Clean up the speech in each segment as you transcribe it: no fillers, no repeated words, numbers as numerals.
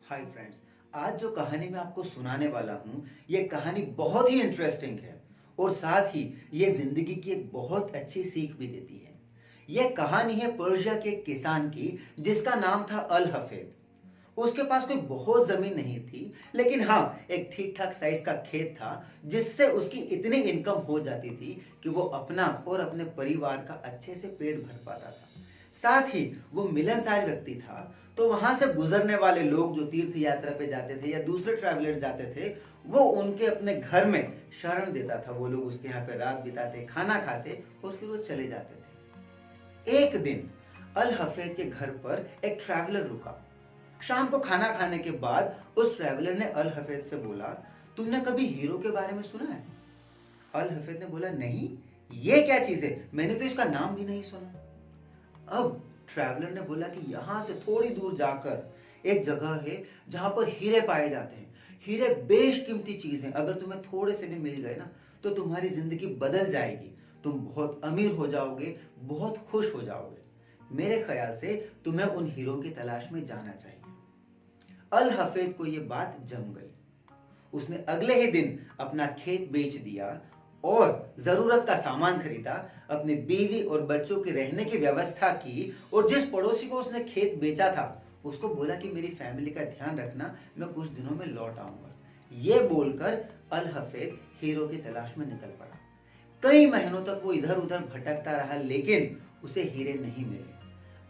Hi friends. आज जो कहानी मैं आपको सुनाने वाला हूँ ये कहानी बहुत ही इंटरेस्टिंग है और साथ ही ये जिंदगी की एक बहुत अच्छी सीख भी देती है। यह कहानी है पर्शिया के एक किसान की जिसका नाम था अल हफेद। उसके पास कोई बहुत जमीन नहीं थी, लेकिन हाँ, एक ठीक ठाक साइज का खेत था जिससे उसकी इतनी इनकम हो जाती थी कि वो अपना और अपने परिवार का अच्छे से पेट भर पाता था। साथ ही वो मिलनसार व्यक्ति था, तो वहां से गुजरने वाले लोग जो तीर्थ यात्रा पे जाते थे या दूसरे ट्रैवलर जाते थे, वो उनके अपने घर में शरण देता था। वो लोग उसके यहाँ पे रात बिताते, खाना खाते और फिर वो चले जाते थे। एक दिन अल हफेद के घर पर एक ट्रैवलर रुका। शाम को खाना खाने के बाद उस ट्रैवलर ने अल हफेद से बोला, तुमने कभी हीरो के बारे में सुना है? अल हफेद ने बोला, नहीं, ये क्या चीज है, मैंने तो इसका नाम भी नहीं सुना। अब ट्रैवलर ने बोला कि यहां से थोड़ी दूर जाकर एक जगह है जहां पर हीरे पाए जाते हैं। हीरे बेशकीमती चीज हैं, अगर तुम्हें थोड़े से भी मिल गए ना तो तुम्हारी जिंदगी बदल जाएगी। तुम बहुत अमीर हो जाओगे, बहुत खुश हो जाओगे। मेरे ख्याल से तुम्हें उन हीरो की तलाश में जाना चाहिए। अल हफेद को यह बात जम गई। उसने अगले ही दिन अपना खेत बेच दिया और जरूरत का सामान खरीदा, अपने बीवी और बच्चों के रहने की व्यवस्था की और जिस पड़ोसी को उसने खेत बेचा था उसको बोला कि मेरी फैमिली का ध्यान रखना, मैं कुछ दिनों में लौट आऊंगा। यह बोलकर अल हफेद हीरो की तलाश में निकल पड़ा। कई महीनों तक वो इधर उधर भटकता रहा, लेकिन उसे हीरे नहीं मिले।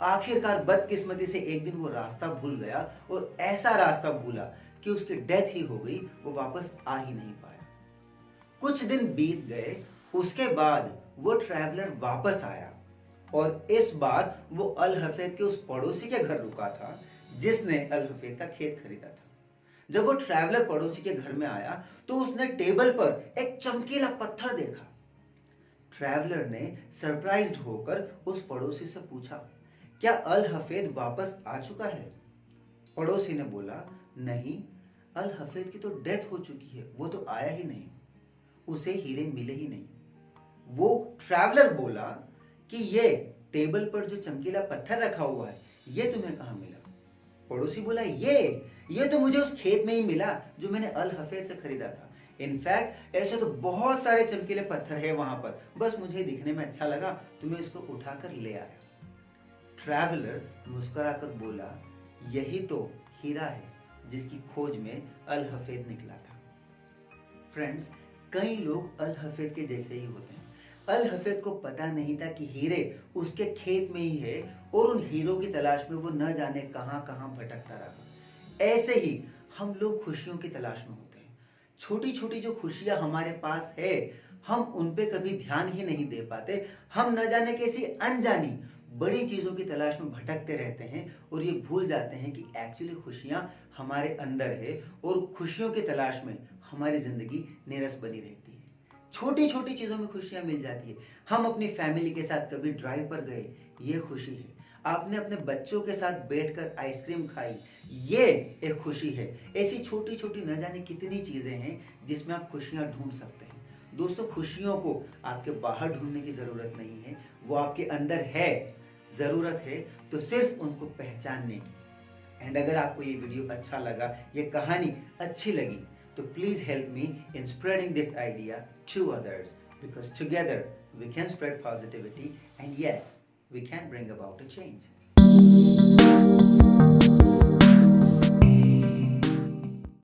आखिरकार बदकिस्मती से एक दिन वो रास्ता भूल गया और ऐसा रास्ता भूला कि उसकी डेथ ही हो गई। वो वापस आ ही नहीं पाया। कुछ दिन बीत गए, उसके बाद वो ट्रैवलर वापस आया और इस बार वो अल हफेद के उस पड़ोसी के घर रुका था जिसने अल हफेद का खेत खरीदा था। जब वो ट्रैवलर पड़ोसी के घर में आया तो उसने टेबल पर एक चमकीला पत्थर देखा। ट्रैवलर ने सरप्राइज्ड होकर उस पड़ोसी से पूछा, क्या अल हफेद वापस आ चुका है? पड़ोसी ने बोला, नहीं, अल हफेद की तो डेथ हो चुकी है, वो तो आया ही नहीं, उसे हीरे मिले ही नहीं। वो ट्रैवलर बोला कि ये टेबल पर जो चमकीला पत्थर रखा हुआ है ये तुम्हें कहां मिला? पड़ोसी बोला, ये तो मुझे उस खेत में ही मिला जो मैंने अल हफेद से खरीदा था। इनफैक्ट ऐसे तो बहुत सारे चमकीले पत्थर है वहां पर, बस मुझे दिखने में अच्छा लगा तो मैं इसको उठाकर ले आया। ट्रैवलर मुस्कुराकर बोला, यही तो हीरा है जिसकी खोज में अल हफेद निकला था। फ्रेंड्स, कई लोग अल हफेद के जैसे ही होते हैं। अल हफेद को पता नहीं था कि हीरे उसके खेत में ही है और उन हीरो की तलाश में वो न जाने कहां कहां भटकता रहा। ऐसे ही हम लोग खुशियों की तलाश में होते हैं। छोटी छोटी जो खुशियां हमारे पास है, हम उन पे कभी ध्यान ही नहीं दे पाते। हम न जाने कैसी अनजानी बड़ी चीजों की तलाश में भटकते रहते हैं और ये भूल जाते हैं कि एक्चुअली खुशियां हमारे अंदर है और खुशियों की तलाश में हमारी जिंदगी नीरस बनी रहती है। छोटी छोटी चीजों में खुशियां मिल जाती है। हम अपनी फैमिली के साथ कभी ड्राइव पर गए, ये खुशी है। आपने अपने बच्चों के साथ बैठकर आइसक्रीम खाई, ये एक खुशी है। ऐसी छोटी छोटी न जाने कितनी चीजें हैं जिसमें आप खुशियां ढूंढ सकते हैं। दोस्तों, खुशियों को आपके बाहर ढूंढने की जरूरत नहीं है, वो आपके अंदर है। जरूरत है तो सिर्फ उनको पहचानने की। एंड अगर आपको ये वीडियो अच्छा लगा, ये कहानी अच्छी लगी, तो please help me in spreading this idea to others, because together we can spread positivity and yes, we can bring about a change.